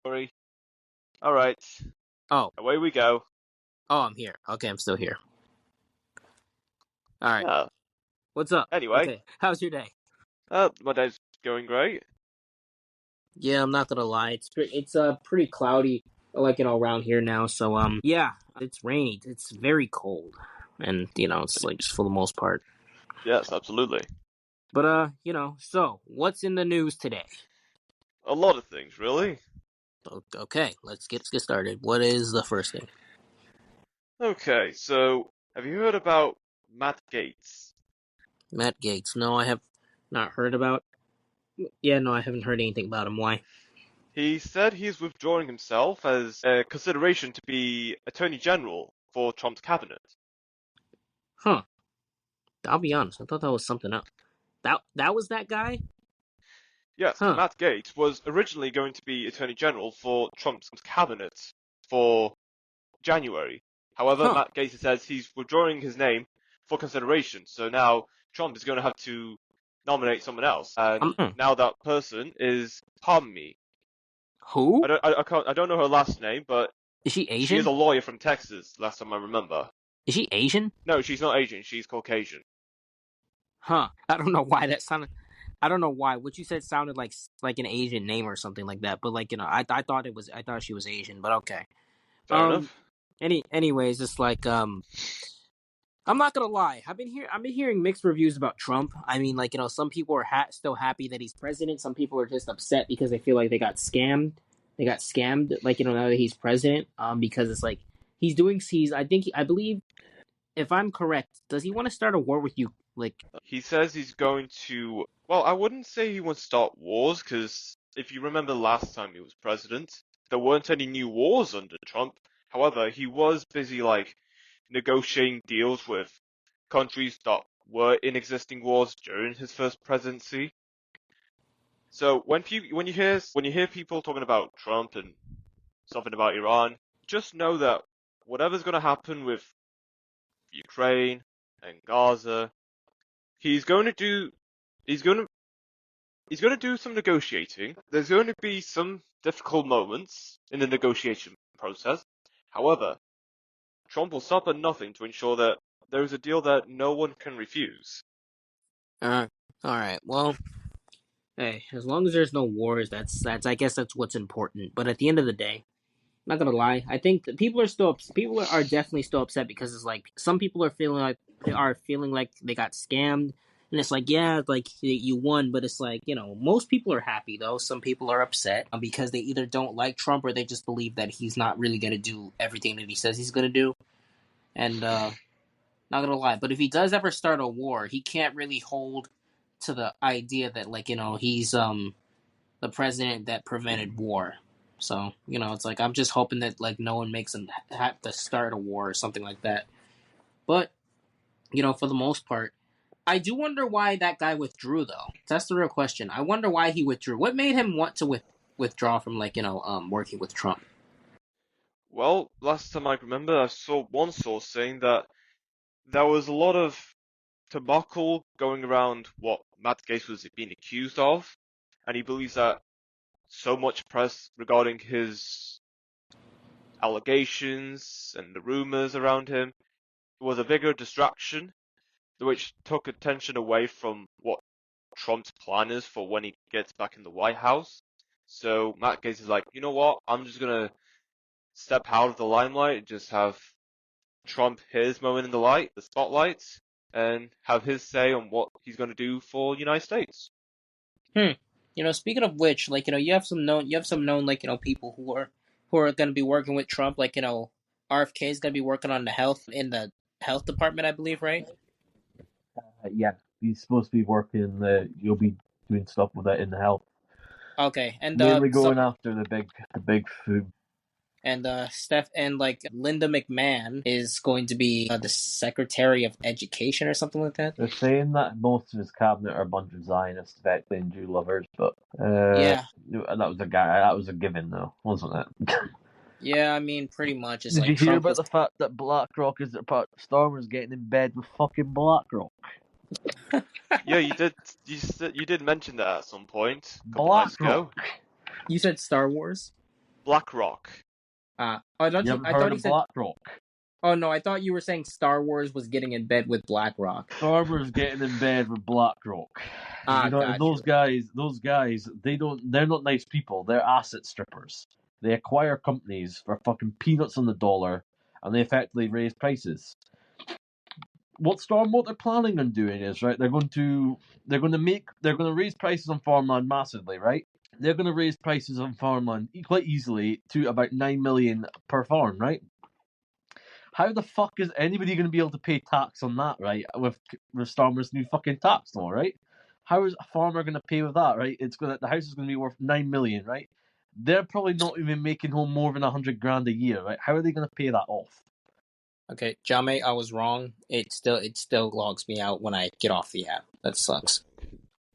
Sorry. All right, Oh, away we go. I'm here. Okay, I'm still here. All right. Yeah. What's up? Anyway, Okay, how's your day? my day's going great. Yeah, I'm not gonna lie. It's pretty cloudy, like around here now. So yeah, it's rainy. It's very cold, and it's like just for the most part. Yes, absolutely. But so what's in the news today? A lot of things, really. Okay, let's get started. What is the first thing? Okay, so have you heard about Matt Gates? Matt Gates. No, I have not heard about. Yeah, no, I haven't heard anything about him. Why? He said he's withdrawing himself as a consideration to be Attorney General for Trump's cabinet. Huh? I'll be honest. I thought that was something else. That was that guy? Yes, Huh? Matt Gates was originally going to be Attorney General for Trump's cabinet for January. However, Huh? Matt Gaetz says he's withdrawing his name for consideration. So now Trump is going to have to nominate someone else, and now that person is Pommy. Who? I don't know her last name, but Is she she is Asian? a lawyer from Texas. Last time I remember. Is she Asian? No, she's not Asian. She's Caucasian. Huh? I don't know why that sounded. I don't know why what you said sounded like an Asian name or something like that. But like I thought it was. I thought she was Asian. But okay. Fair Um. enough. Anyways, it's like I'm not gonna lie. I've been hearing mixed reviews about Trump. I mean, like some people are still happy that he's president. Some people are just upset because they feel like they got scammed. They got scammed, like now that he's president. Because it's like I believe, if I'm correct, does he want to start a war with you? Like, He says he's going to. Well, I wouldn't say he wants to start wars, because if you remember last time he was president, there weren't any new wars under Trump. However, he was busy negotiating deals with countries that were in existing wars during his first presidency. So when you hear people talking about Trump and something about Iran, just know that whatever's going to happen with Ukraine and Gaza, he's going to do he's going to he's going to do some negotiating. There's going to be some difficult moments in the negotiation process. However, Trump will stop at nothing to ensure that there is a deal that no one can refuse. all right, well, hey, as long as there's no wars, that's I guess that's what's important. But at the end of the day, not gonna lie, I think that people are definitely still upset because it's like some people are feeling like they got scammed, and it's like, yeah, like you won, but it's like most people are happy though. Some people are upset because they either don't like Trump or they just believe that he's not really gonna do everything that he says he's gonna do. And not gonna lie, but if he does ever start a war, he can't really hold to the idea that he's the president that prevented war. So it's like I'm just hoping that like no one makes him have to start a war or something like that. But for the most part, I do wonder why that guy withdrew though. That's the real question. I wonder why he withdrew. What made him want to withdraw from working with Trump? Well, last time I remember, I saw one source saying that there was a lot of debacle going around what Matt Gaetz was being accused of, and he believes that so much press regarding his allegations and the rumors around him was a bigger distraction, which took attention away from what Trump's plan is for when he gets back in the White House. So Matt Gaetz is like, you know what? I'm just gonna step out of the limelight and just have Trump his moment in the spotlight, and have his say on what he's gonna do for the United States. Hmm. Speaking of which, you have some known people who are going to be working with Trump. RFK is going to be working on the health department, I believe, right? Yeah, he's supposed to be working. You'll be doing stuff with it in the health. Okay, and Mainly going after the big food. and Steph and Linda McMahon is going to be the Secretary of Education or something like that. They're saying that most of his cabinet are a bunch of Zionists, Beckley and Jew lovers, but Yeah, that was a guy. That was a given, though, wasn't it? yeah. I mean, pretty much. It's Did you like hear Trump about was. the fact that BlackRock is part Stormer's getting in bed with fucking BlackRock? Yeah, you did. You did mention that at some point a couple nights ago. You said Star Wars. BlackRock. I You haven't I heard thought he of said. BlackRock? Oh no, I thought you were saying Star Wars was getting in bed with BlackRock. Star Wars getting in bed with BlackRock. You know, Got those you. guys, they're not nice people. They're asset strippers. They acquire companies for fucking peanuts on the dollar, and they effectively raise prices. What they're planning on doing is right. They're going to raise prices on farmland massively, right? They're going to raise prices on farmland quite easily to about 9 million per farm, right? How the fuck is anybody going to be able to pay tax on that, right? With Starmer's new fucking tax law, right? How is a farmer going to pay with that, right? The house is going to be worth 9 million, right? They're probably not even making home more than 100 grand a year, right? How are they going to pay that off? Okay, Jame, I was wrong. It still logs me out when I get off the app. That sucks.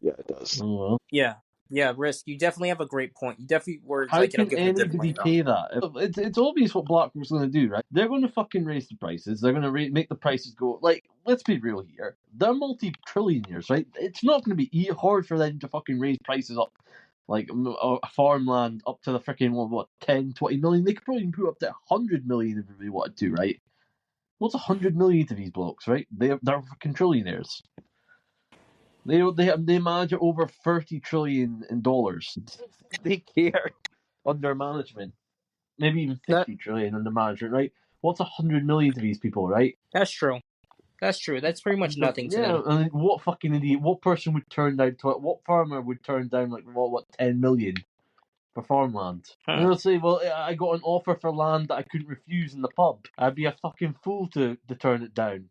Yeah, it does. Oh, well. Yeah, Risk. You definitely have a great point. You definitely were How like can giving a good anybody point. pay that? It's obvious what BlackRock's going to do, right? They're going to fucking raise the prices. They're going to make the prices go. Like, let's be real here. They're multi-trillionaires, right? It's not going to be hard for them to fucking raise prices up, like farmland up to the freaking 10, 20 million. They could probably put up to 100 million if they wanted to, right? What's 100 million to these blokes, right? They're fucking trillionaires. They manage over 30 trillion in dollars. They care under management. Maybe even That 50 trillion under management, right? What's 100 million to these people, right? that's true. That's true. That's pretty much nothing to Yeah, them. and what fucking idiot? What person would turn down? What farmer would turn down like what 10 million for farmland? Huh. And they'll say, "Well, I got an offer for land that I couldn't refuse in the pub." I'd be a fucking fool to turn it down.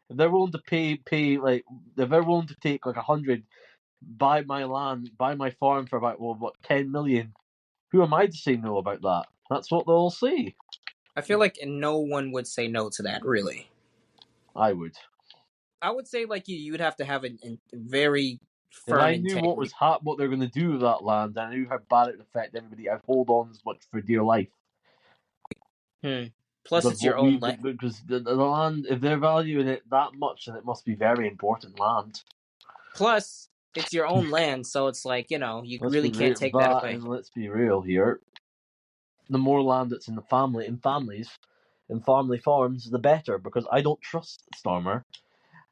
If they're willing to pay like, if they're willing to take like 100, buy my land, buy my farm for about 10 million. Who am I to say no about that? That's what they'll say. I feel like no one would say no to that, really. I would. I would say like you'd have to have a very If firm I knew what integrity. was what they're going to do with that land, and I knew how bad it would affect everybody, I'd hold on as much for dear life. Plus, it's your own land. Because the land, if they're valuing it that much, then it must be very important land. Plus, it's your own land, so it's like you really can't take that away. And let's be real here. The more land that's in families, in family farms, the better. Because I don't trust Starmer.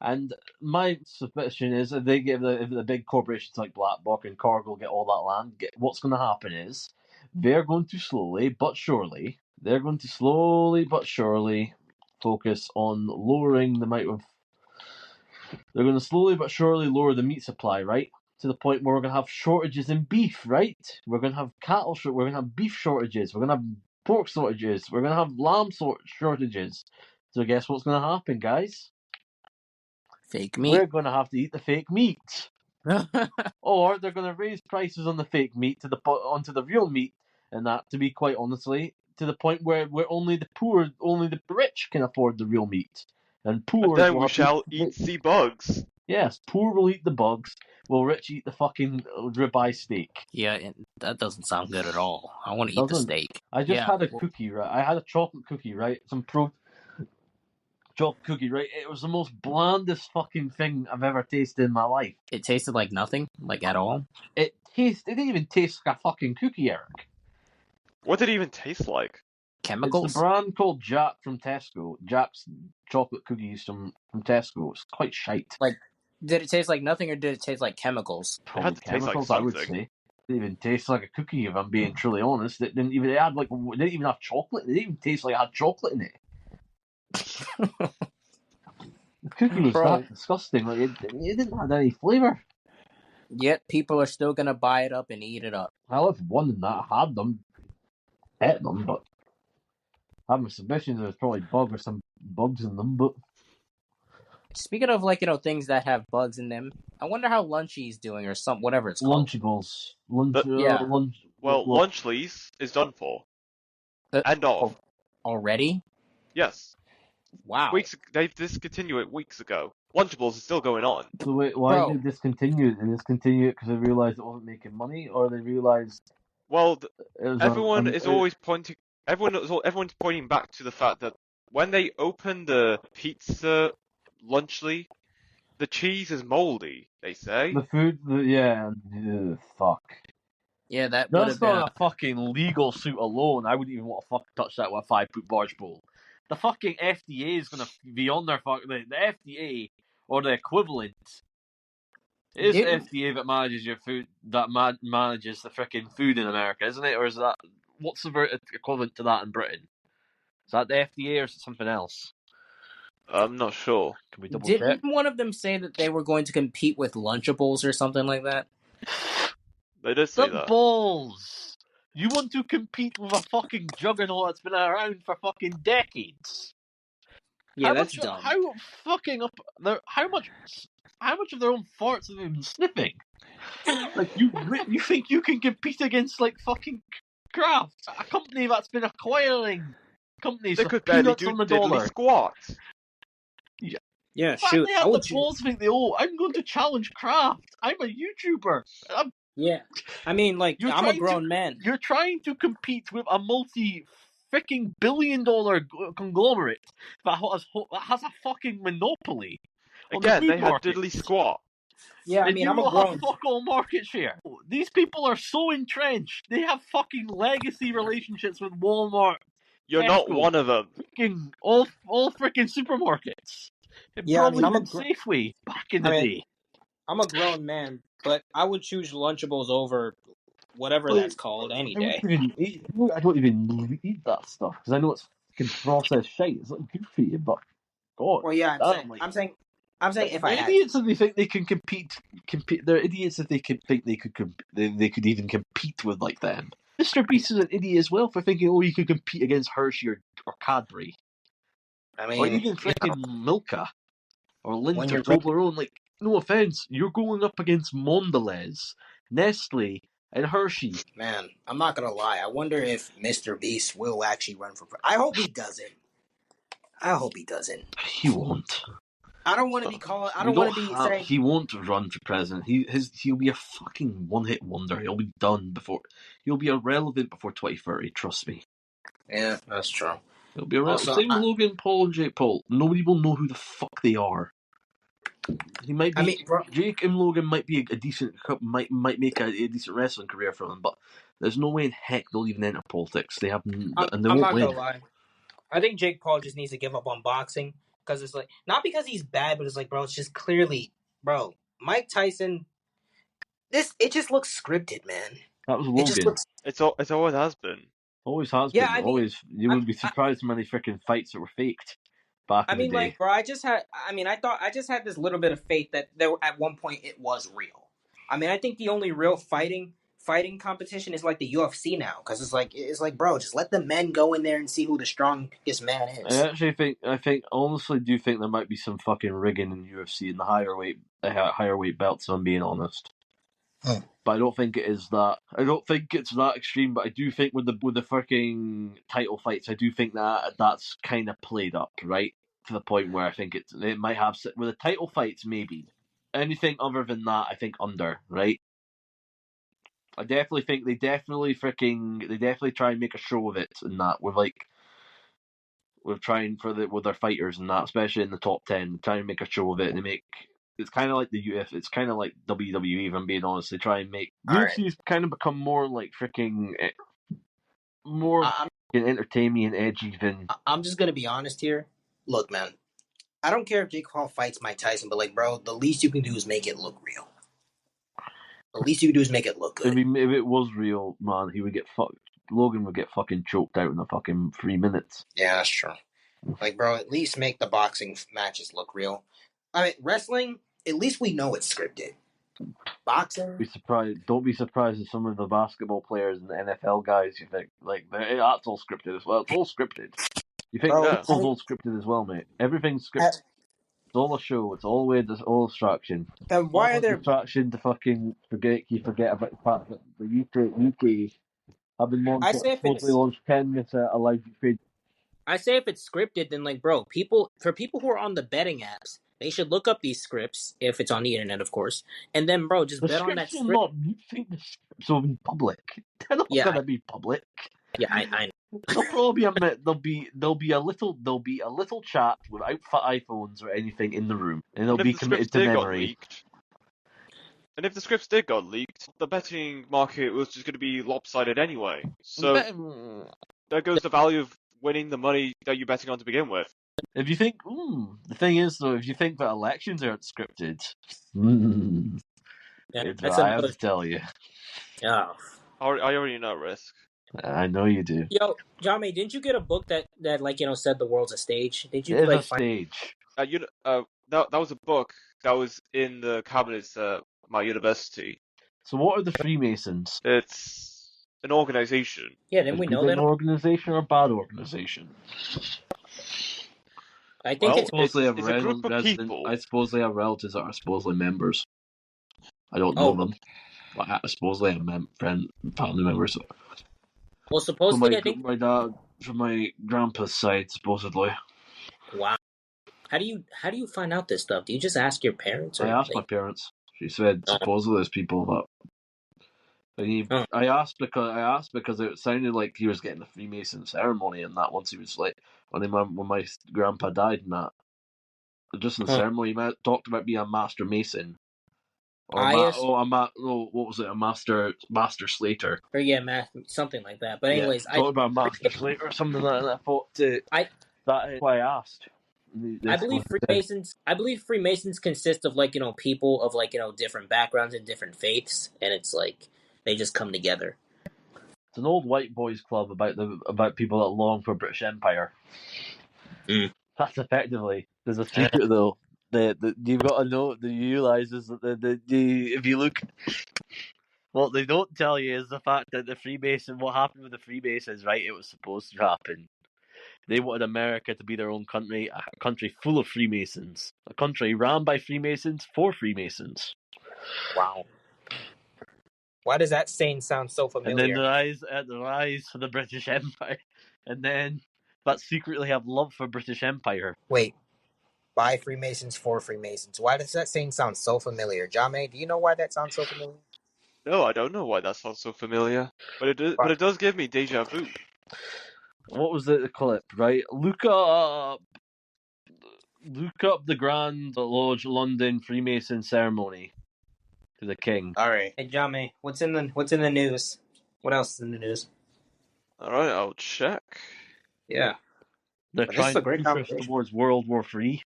And my suspicion is if the big corporations like Blackbuck and Cargill get all that land, what's going to happen is they're going to slowly but surely focus on lowering the amount of. They're going to slowly but surely lower the meat supply, right? To the point where we're going to have shortages in beef, right? We're going to have we're going to have beef shortages. We're going to have pork shortages. We're going to have lamb shortages. So guess what's going to happen, guys? Fake We're meat. going to have to eat the fake meat. Or they're going to raise prices on the fake meat onto the real meat, and that, to be quite honestly, to the point where only the rich can afford the real meat, and And poor then will we have to shall eat the bugs. Yes, poor will eat the bugs, while rich eat the fucking ribeye steak. Yeah, that doesn't sound good at all. I want to eat the Doesn't. steak. I just had a cookie, right? I had a chocolate cookie, right? Chocolate cookie, right? It was the most blandest fucking thing I've ever tasted in my life. It tasted like nothing, like at all. It didn't even taste like a fucking cookie, Eric. What did it even taste like? Chemicals? It's the brand called Jack from Tesco. Jack's chocolate cookies from Tesco. It's quite shite. Like, did it taste like nothing, or did it taste like chemicals? It had Probably to taste like chemicals, I would something. say. It didn't even taste like a cookie, if I'm being truly honest. It didn't even. It didn't even have chocolate. It didn't even taste like it had chocolate in it. The cookie was that disgusting. Like it didn't have any flavor. Yet people are still gonna buy it up and eat it up. I left one in that. I had them, ate them, but I have my suspicions there's probably some bugs in them. But Speaking of things that have bugs in them, I wonder how Lunchy's doing or whatever it's called. Lunchables, Yeah. Well, Lunchleys is done for. End of. Already? Yes. Wow. They discontinued it weeks ago. Lunchables is still going on. So wait, why Bro. did they discontinue it? Did they discontinue it because they realized it wasn't making money, or they realized Well, it was everyone's pointing back to the fact that when they open the pizza Lunchly, the cheese is moldy. They say. the food? Fuck. Yeah, that would have Just been. on a fucking legal suit alone, I wouldn't even want to fucking touch that with a 5-foot barge pole. The fucking FDA is going to be on their the FDA or the equivalent. It is the Didn't FDA that manages your food, that manages the freaking food in America, isn't it? Or is that what's the equivalent to that in Britain? Is that the FDA or is it something else? I'm not sure. Can we double check? didn't one of them say that they were going to compete with Lunchables or something like that? They did say The that. balls! You want to compete with a fucking juggernaut that's been around for fucking decades? Yeah, that's dumb. How fucking up? How much of their own farts have they been sniffing? Like you think you can compete against like fucking Kraft, a company that's been acquiring companies They for could barely peanuts do on the diddly dollar. squat. Yeah, In fact, shoot. they I have the would choose. balls to think, I'm going to challenge Kraft. I'm a YouTuber. Yeah, I mean, like, You're I'm a trying to grown man. you're trying to compete with a multi-freaking billion-dollar conglomerate that has a fucking monopoly on the Again, food they had market. diddly squat. Yeah, I And mean, you I'm a will have grown. fuck all market share. These people are so entrenched. They have fucking legacy relationships with Walmart, You're not Tesco, one of them. freaking all freaking supermarkets, and Yeah, I mean, probably even Safeway back in I the mean, day. I'm a grown man, but I would choose Lunchables over whatever Like, that's called any I wouldn't day. even eat. I don't even eat that stuff because I know it's fucking processed shite. It's not good for you, but God, Well, yeah, damn, like I'm saying if I they're had idiots if they think they can compete. They're idiots if they could think they could they could even compete with like them. Mr. Beast is an idiot as well for thinking, oh, you could compete against Hershey or Cadbury I or mean, even freaking Milka or when Lindt or you're ready, Toblerone. Like, no offense, you're going up against Mondelez, Nestle, and Hershey. man, I'm not gonna lie. I wonder if Mr. Beast will actually run for. I hope he doesn't. I hope he doesn't. He won't. I don't want to be calling. I We don't want don't to be have. saying. He won't run for president. He'll be a fucking one-hit wonder. He'll be done before. He'll be irrelevant before 2030. Trust me. Yeah, that's true. He'll be irrelevant. Also, Same with Logan Paul and Jake Paul. Nobody will know who the fuck they are. He might I be. mean, bro, Jake and Logan might be a decent. Might make a decent wrestling career for them, but there's no way in heck they'll even enter politics. They have, and they I'm won't not gonna win. lie. I think Jake Paul just needs to give up on boxing because it's like not because he's bad, but it's like, bro, it's just clearly, bro, Mike Tyson. It just looks scripted, man. That was It just Logan. looks. It always has been. Always has Yeah, been. I mean, Always. You would be surprised how many freaking fights that were faked back in the day. like, bro, I just had this little bit of faith that there at one point it was real. I mean, I think the only real fighting competition is like the UFC now because it's like, bro, just let the men go in there and see who the strongest man is. I honestly do think there might be some fucking rigging in UFC in the higher weight belts. If I'm being honest, but I don't think it is that. I don't think it's that extreme. But I do think with the fucking title fights, I do think that's kind of played up, right, to the point where I think it might have with the title fights maybe. Anything other than that, I think under, right. I definitely think they definitely try and make a show of it in that with trying with their fighters and that, especially in the top 10, try and make a show of it. And it's kind of like the it's kind of like WWE. If I'm being honest, they try and make UFC's kind of become more like freaking more entertaining and edgy than. I'm just gonna be honest here. Look, man, I don't care if Jake Paul fights Mike Tyson, but like, bro, the least you can do is make it look real. The least you can do is make it look good. If it was real, man, he would get fucked. Logan would get fucking choked out in the fucking 3 minutes. Yeah, that's true. Like, bro, at least make the boxing matches look real. I mean, wrestling, at least we know it's scripted. Boxing, Don't be surprised if some of the basketball players and the NFL guys, you think like that's all scripted as well. It's all scripted. You think football's all scripted as well, mate? Everything's scripted. It's all a show. It's all weird. It's all distraction. then why are there distraction to fucking forget about the fact that the UK have been supposedly launched 10 allowed trade. I say if it's scripted, then like, bro, people who are on the betting apps, they should look up these scripts if it's on the internet, of course, and then, bro, just bet on that script. You think the scripts will be public? They're not gonna be public. Yeah, I know. There'll probably there'll be a little chat without iPhones or anything in the room, and they'll be committed to memory. And if the scripts did got leaked, the betting market was just going to be lopsided anyway. So there goes the value of winning the money that you're betting on to begin with. If you think, the thing is though, if you think that elections aren't scripted, it's what that's I have another. to tell you. Oh. I already know Risk. I know you do. Yo, Jame, didn't you get a book that like said the world's a stage? Did you It is a find? stage. That was a book that was in the cabinets at my university. So what are the Freemasons? It's an organization. Yeah, didn't we A know good that? organization or a bad organization? I think it's. It's a group of people. I suppose they have relatives that are supposedly members. I don't know them, but I suppose they have family members. Well, From supposedly, I think. my dad, from my grandpa's side, supposedly. Wow. How do you find out this stuff? Do you just ask your parents? Or I asked my parents. She said supposedly there's people that. I asked because it sounded like he was getting the Freemason ceremony and that once he was like when my grandpa died and that. Just in the ceremony, he talked about being a master mason. Or what was it? A master slater. Or yeah, something like that. But anyways, talked about master slater or something like that. I thought that's why I asked. I believe Freemasons. I believe Freemasons consist of people of different backgrounds and different faiths, and it's like they just come together. It's an old white boys club about people that long for British Empire. That's effectively. There's a secret though. You've got to know. You realize is that if you look, what they don't tell you is the fact that what happened with the Freemasons, right? It was supposed to happen. They wanted America to be their own country, a country full of Freemasons, a country ran by Freemasons for Freemasons. Wow. Why does that saying sound so familiar? And then the rise of the British Empire, and then but secretly have love for British Empire. Wait, by Freemasons for Freemasons. Why does that saying sound so familiar? Jame, do you know why that sounds so familiar? No, I don't know why that sounds so familiar, but it does give me deja vu. What was the clip? Right, look up the Grand Lodge London Freemason ceremony to the king. All right, hey Jame, what's in the news? What else is in the news? All right, I'll check. Yeah, they're trying to push us towards World War III.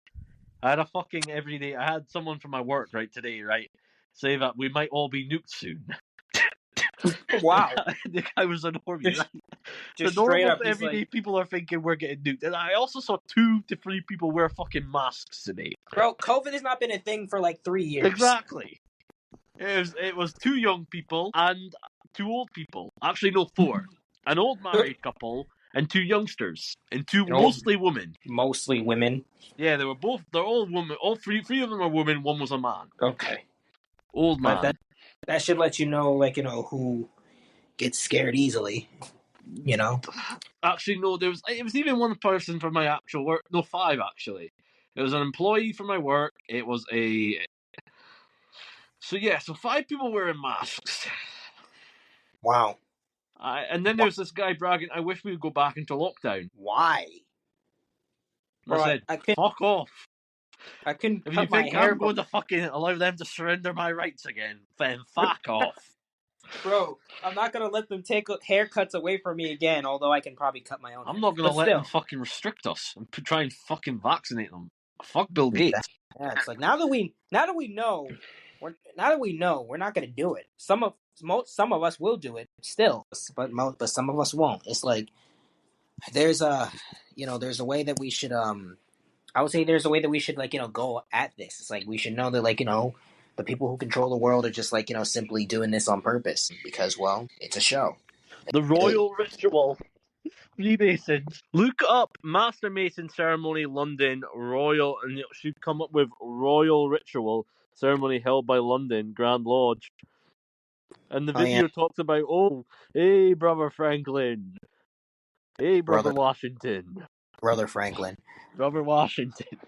I had a fucking everyday. I had someone from my work today, say that we might all be nuked soon. Wow, the guy was a normie. Just straight up, everyday people are thinking we're getting nuked, and I also saw 2 to 3 people wear fucking masks today. Bro, COVID has not been a thing for 3 years. Exactly. It was 2 young people and 2 old people. Actually, no, 4. An old married couple and 2 youngsters and 2 mostly women. Mostly women. Yeah, they're all women. All three of them are women. 1 was a man. Okay. Old man. But that should let you know, who gets scared easily. Actually, no. It was even 1 person from my actual work. No, 5 actually. It was an employee from my work. It was so 5 people wearing masks. Wow. And then there's this guy bragging, I wish we would go back into lockdown. Why? And I said, fuck off. I couldn't If you think I'm going to fucking allow them to surrender my rights again, then fuck off. Bro, I'm not going to let them take haircuts away from me again, although I can probably cut my own. I'm not going to let them fucking restrict us and try and fucking vaccinate them. Fuck Bill Gates. Yeah, it's now that we know, we're not going to do it. Some of us will do it still, but some of us won't. It's there's a way that we should I would say there's a way that we should go at this. It's we should know that the people who control the world are just simply doing this on purpose because it's a show. The royal ritual. Freemasons. Look up Master Mason Ceremony London Royal, and it should come up with Royal Ritual Ceremony held by London Grand Lodge. And the video talks about, hey, Brother Franklin. Hey, Brother Washington. Brother Franklin. Brother Washington.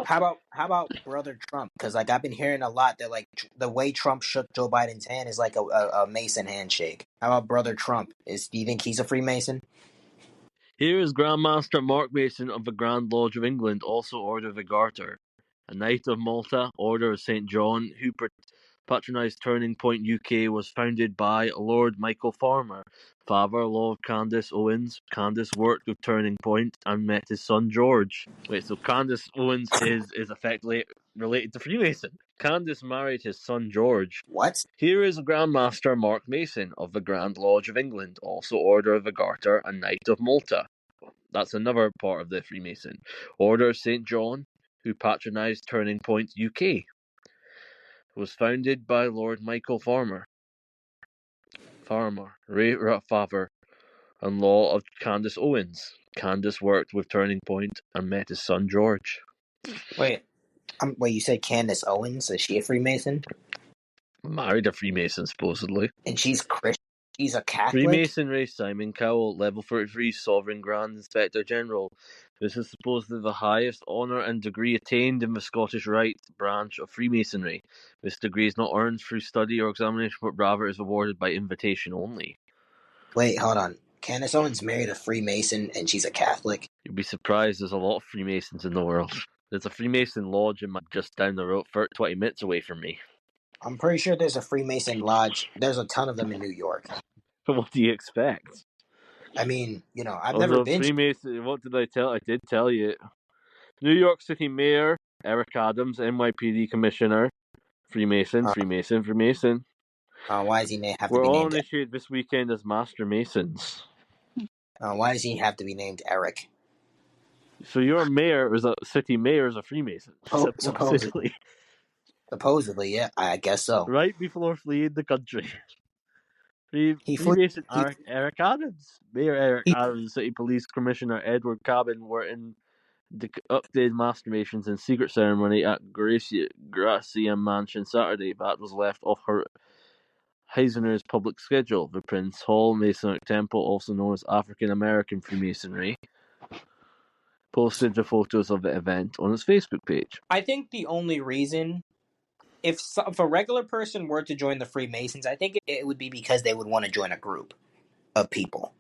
How about Brother Trump? Because I've been hearing a lot that the way Trump shook Joe Biden's hand is like a Mason handshake. How about Brother Trump? Do you think he's a Freemason? Here is Grandmaster Mark Mason of the Grand Lodge of England, also Order of the Garter, a Knight of Malta, Order of St. John, who patronised Turning Point UK was founded by Lord Michael Farmer, father Lord Candace Owens. Candace worked with Turning Point and met his son George. Wait, so Candace Owens is effectively related to Freemason. Candace married his son George. What? Here is Grand Master Mark Mason of the Grand Lodge of England, also Order of the Garter and Knight of Malta. That's another part of the Freemason. Order of St. John, who patronised Turning Point UK. Was founded by Lord Michael Farmer, father and law of Candace Owens. Candace worked with Turning Point and met his son George. Wait, you said Candace Owens? Is she a Freemason? Married a Freemason, supposedly. And she's Christian? She's a Catholic? Freemasonry, Simon Cowell, Level 33, Sovereign Grand Inspector General. This is supposedly the highest honour and degree attained in the Scottish Rite branch of Freemasonry. This degree is not earned through study or examination, but rather is awarded by invitation only. Wait, hold on. Candace Owens married a Freemason and she's a Catholic? You'd be surprised, there's a lot of Freemasons in the world. There's a Freemason lodge just down the road, 20 minutes away from me. I'm pretty sure there's a Freemason lodge. There's a ton of them in New York. But what do you expect? I mean, I've never been. Freemason, what did I tell? I did tell you. New York City Mayor Eric Adams, NYPD Commissioner, Freemason. Why does he have to We're be all named? initiated this weekend as Master Masons. Why does he have to be named Eric? So your mayor is a city mayor is a Freemason, supposedly. Supposedly, yeah, I guess so. Right before fleeing the country. Freemason Eric Adams, Mayor Eric Adams, City Police Commissioner Edward Cabin were in the updated Master Masons in secret ceremony at Gracia Mansion Saturday. That was left off her Heisener's public schedule. The Prince Hall Masonic Temple, also known as African American Freemasonry, posted the photos of the event on its Facebook page. I think the only reason, if a regular person were to join the Freemasons, I think it would be because they would want to join a group of people.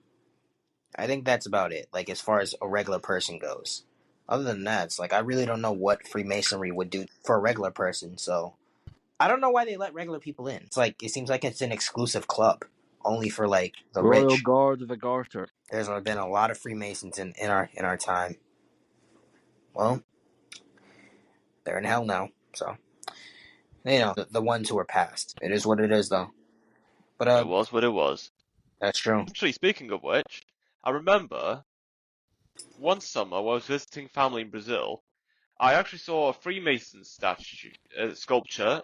I think that's about it, like as far as a regular person goes. Other than that, it's like I really don't know what Freemasonry would do for a regular person, so I don't know why they let regular people in. It's like it seems like it's an exclusive club, only for like the Royal rich. Guard of the Garter. There's been a lot of Freemasons in our time. Well, they're in hell now, so the ones who are past. It is what it is, though. But It was what it was. That's true. Actually, speaking of which, I remember one summer when I was visiting family in Brazil, I actually saw a Freemason sculpture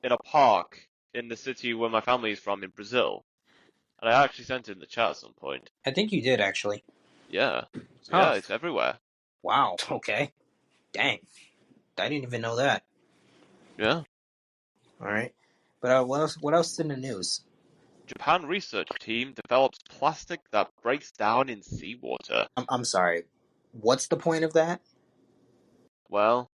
in a park in the city where my family is from in Brazil. And I actually sent it in the chat at some point. I think you did, actually. Yeah. So yeah, it's everywhere. Wow. Okay. Dang. I didn't even know that. Yeah. All right. But what else is in the news? Japan research team develops plastic that breaks down in seawater. I'm sorry. What's the point of that? Well,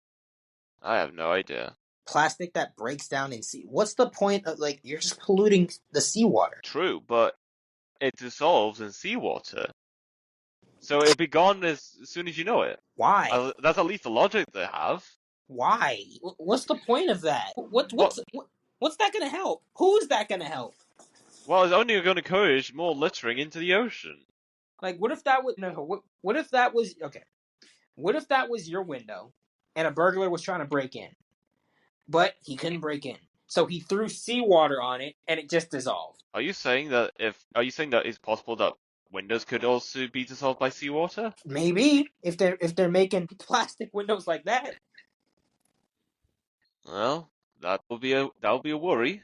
I have no idea. Plastic that breaks down in sea. What's the point of, like, you're just polluting the seawater? True, but it dissolves in seawater. So it'll be gone as soon as you know it. Why? That's at least the logic they have. Why? What's the point of that? What's that going to help? Who is that going to help? Well, it's only going to encourage more littering into the ocean. Like, what if that was What if that was okay? What if that was your window, and a burglar was trying to break in, but he couldn't break in, so he threw seawater on it, and it just dissolved? Are you saying that it's possible that windows could also be dissolved by seawater? Maybe if they're making plastic windows like that. Well, that would be a worry.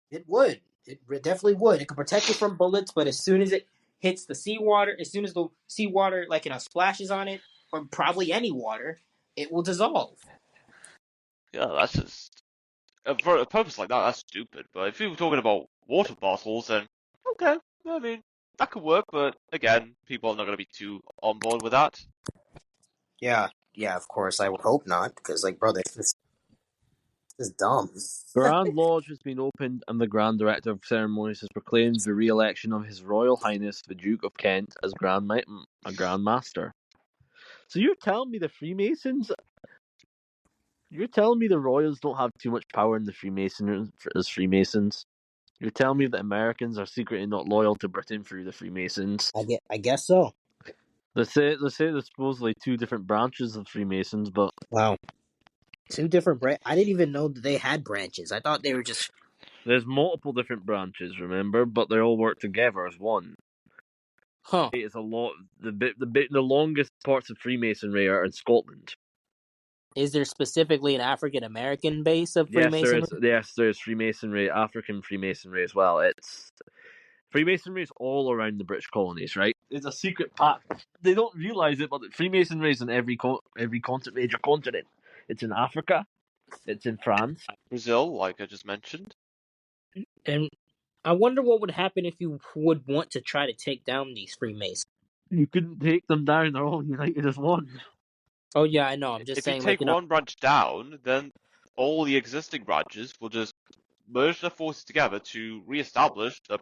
It would. It definitely would. It could protect you from bullets, but as soon as it hits the seawater, as soon as the seawater, like, splashes on it, or probably any water, it will dissolve. Yeah, that's just for a purpose like that. That's stupid. But if you were talking about water bottles, then okay, I mean that could work. But again, people are not going to be too on board with that. Yeah, of course. I would hope not, because, like, bro, this is dumb. Grand Lodge has been opened, and the Grand Director of Ceremonies has proclaimed the re-election of His Royal Highness the Duke of Kent as Grand Master. So you're telling me the Freemasons You're telling me the royals don't have too much power in the Freemasons as Freemasons? You're telling me that Americans are secretly not loyal to Britain through the Freemasons? I guess so. They say there's supposedly two different branches of Freemasons, but Wow. Two different I didn't even know that they had branches. I thought they were just. there's multiple different branches, remember, but they all work together as one. Huh. It's a lot. The longest parts of Freemasonry are in Scotland. Is there specifically an African American base of Yes, there Freemasonry? is. Yes, there's Freemasonry, African Freemasonry as well. It's Freemasonry is all around the British colonies, right? It's a secret pact. They don't realize it, but Freemasonry is in every major continent. It's in Africa. It's in France. Brazil, like I just mentioned. And I wonder what would happen if you would want to try to take down these Freemasons. You couldn't take them down. They're all united as one. Oh yeah, I know. I'm just If you saying, like, take one branch down, then all the existing branches will just merge their forces together to re-establish a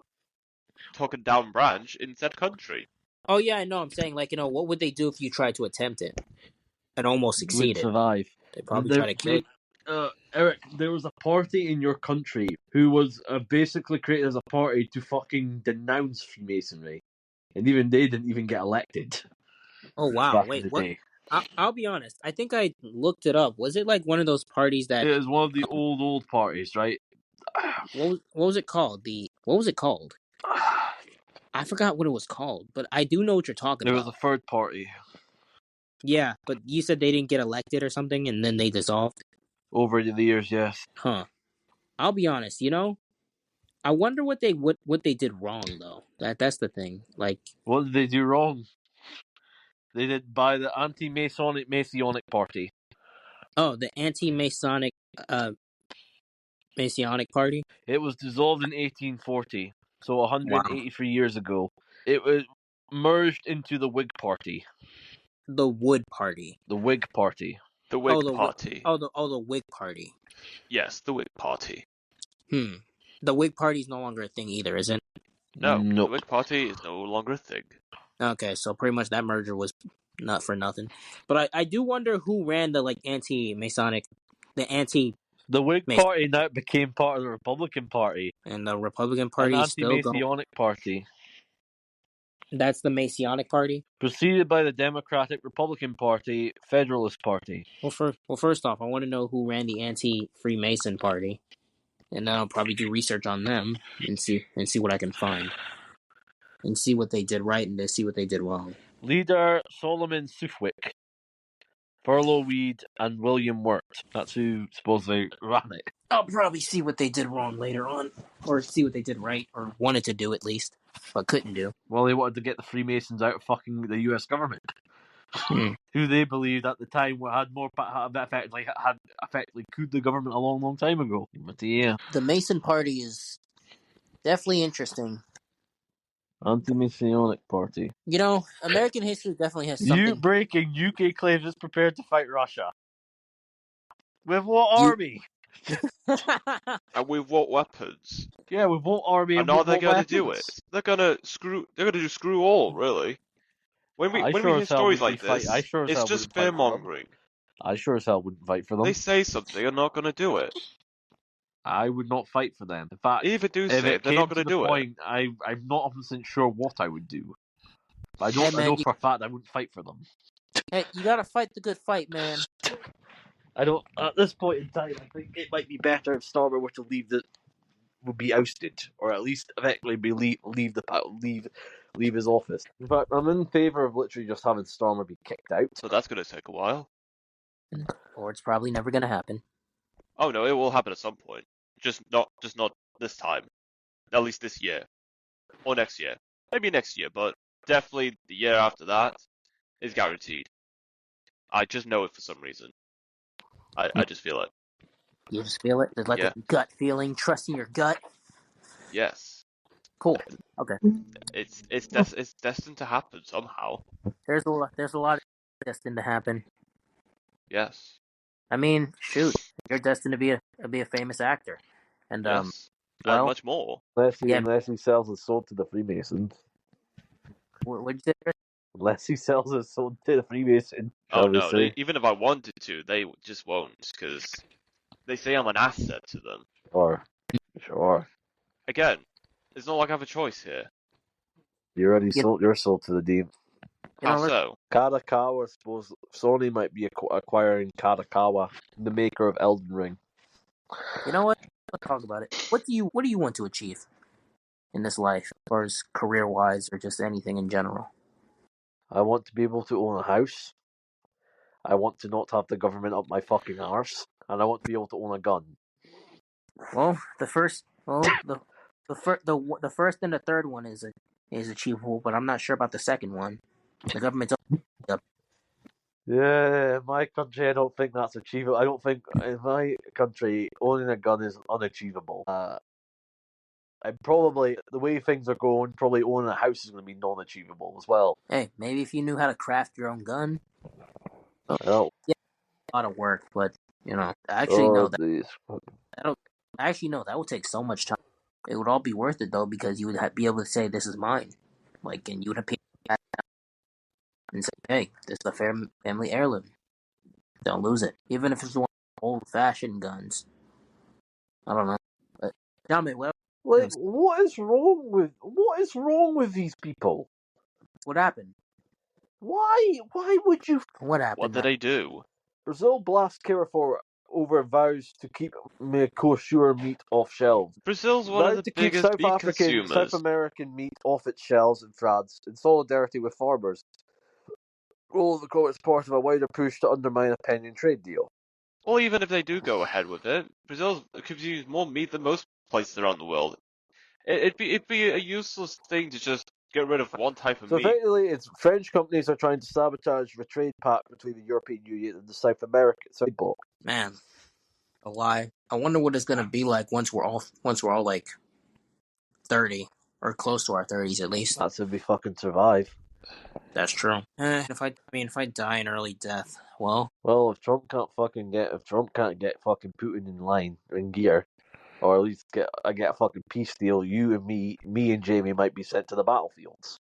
taken down branch in said country. Oh yeah, I know. I'm saying, like, what would they do if you tried to attempt it and almost You wouldn't succeeded? survive. They'd probably try to kill you. Eric, there was a party in your country who was basically created as a party to fucking denounce Freemasonry, and even they didn't even get elected Oh wow, back in wait, the what? day. I'll be honest. I think I looked it up. Was it like one of those parties that? It was one of the old parties, right? What was it called? What was it called? I forgot what it was called, but I do know what you're talking There was about. a third party Yeah, but you said they didn't get elected or something, and then they dissolved. over the years, yes. Huh. I'll be honest. I wonder what they did wrong though. That's the thing. Like, What did they do wrong? They did buy the anti-Masonic party. oh, the anti-Masonic Masonic party. It was dissolved in 1840, so Wow. 183 years ago. It was merged into the Whig Party. The Wood Party. The Whig Party. The Oh, Whig Party. the Whig Party. Yes, the Whig Party. The Whig Party is no longer a thing either, is it? No, Nope. the Whig Party is no longer a thing. Okay, so pretty much that merger was not for nothing. But I do wonder who ran the anti-Masonic, the anti The Whig Party now became part of the Republican Party. and the Republican An Party is still going. anti-Masonic party. That's the Masonic Party. Preceded by the Democratic Republican Party, Federalist Party. Well, first off, I want to know who ran the anti-Freemason Party, and then I'll probably do research on them and see what I can find, and see what they did right and see what they did wrong. Leader Solomon Southwick, Thurlow Weed, and William Wirt. That's who supposedly ran it. I'll probably see what they did wrong later on, or see what they did right, or wanted to do at least, but couldn't do. Well, they wanted to get the Freemasons out of fucking the U.S. government, who they believed at the time had effectively couped the government a long time ago. But yeah, The Mason Party is definitely interesting. anti-Masonic party. American history definitely has something. Breaking UK claims it's prepared to fight Russia. With what army? And with what weapons? Yeah, with what army And and are with they what going to weapons? do it? They're gonna do screw all, really. When we hear stories like this, it's just fear mongering. I sure as hell wouldn't fight for them. They say something and not gonna do it. I would not fight for them. In fact, Even do if say it they're came not to gonna the do it. point, I'm not 100% sure what I would do. But Hey, I man, know for a fact I wouldn't fight for them. Hey, you gotta fight the good fight, man. I don't. At this point in time, I think it might be better if Starmer were to would be ousted, or at least effectively leave his office. In fact, I'm in favour of literally just having Starmer be kicked out. So that's gonna take a while. Or it's probably never gonna happen. Oh no, it will happen at some point. Just not this time. At least this year. Or next year. Maybe next year, but definitely the year after that is guaranteed. I just know it for some reason. I just feel it. You just feel it? There's a gut feeling, trusting your gut. Yes. Cool. Okay. It's destined to happen somehow. There's a lot destined to happen. Yes. I mean, shoot, you're destined to be a famous actor, and Yes. well, and much more. Unless he sells his soul to the Freemasons. what'd you say? Unless he sells his soul to the Freemason, Oh shall we no, say. even if I wanted to, they just won't, because they say I'm an asset to them. Sure. Again, it's not like I have a choice here. You already You, sold your soul to the demon. you How know, so? Kadakawa, I suppose Sony might be acquiring Kadakawa, the maker of Elden Ring. you know what? Let's talk about it. What do you want to achieve in this life, as far as career wise or just anything in general? I want to be able to own a house. I want to not have the government up my fucking arse. And I want to be able to own a gun. Well, the first and the third one is achievable, but I'm not sure about the second one. The government's up. Yeah, in my country, I don't think that's achievable. I don't think in my country owning a gun is unachievable. And probably the way things are going, probably owning a house is going to be non-achievable as well. Hey, maybe if you knew how to craft your own gun, well, Oh, yeah, a lot of work, but actually oh, no, these. that'll actually no, that would take so much time. It would all be worth it though because you would be able to say this is mine, like, and you would have paid and say, hey, this is a family heirloom. Don't lose it, even if it's one old-fashioned guns. I don't know, but tell me Like, what is wrong with these people? what happened? Why would you? What What happened? did they do? Brazil blasts Carrefour over vows to keep kosher meat off shelves. Brazil's one of Vowed the to keep biggest beef South consumers. American meat off its shelves in France in solidarity with farmers. All of the quote is part of a wider push to undermine a pending trade deal. Or even if they do go ahead with it, Brazil consumes more meat than most places around the world. It'd be a useless thing to just get rid of one type of So meat. effectively, it's French companies are trying to sabotage the trade pact between the European Union and the South American side bloc. Man, a lie. I wonder what it's gonna be like once we're all like 30 or close to our 30s at least. That's if we fucking survive. That's true. If I die an early death, well, Well, if Trump can't get fucking Putin in line in gear, or at least get a fucking peace deal, you and me and Jamie might be sent to the battlefields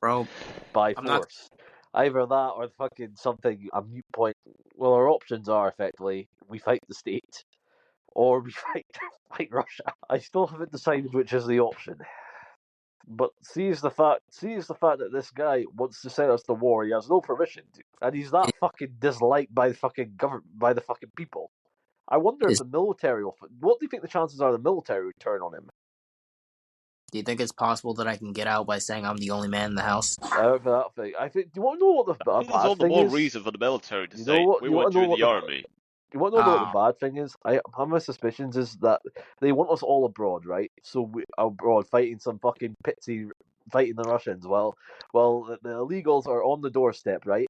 bro, by I'm not. force. Either that or fucking something a mute point. Well, our options are effectively we fight the state or we fight Russia. I still haven't decided which is the option. But sees the fact that this guy wants to send us to war. He has no permission to, and he's that fucking disliked by the fucking government, by the fucking people. I wonder if Is, the military will. What do you think the chances are the military would turn on him? do you think it's possible that I can get out by saying I'm the only man in the house? For that thing, I think. Do you want to know what the I think there's bad all the thing more is? reason for the military to You know say, what? we You want want to you know in what the the army. You want to know what the Ah, bad thing is? My suspicions is that they want us all abroad, right? So we abroad fighting some fucking pitsy, fighting the Russians. Well, the illegals are on the doorstep, right?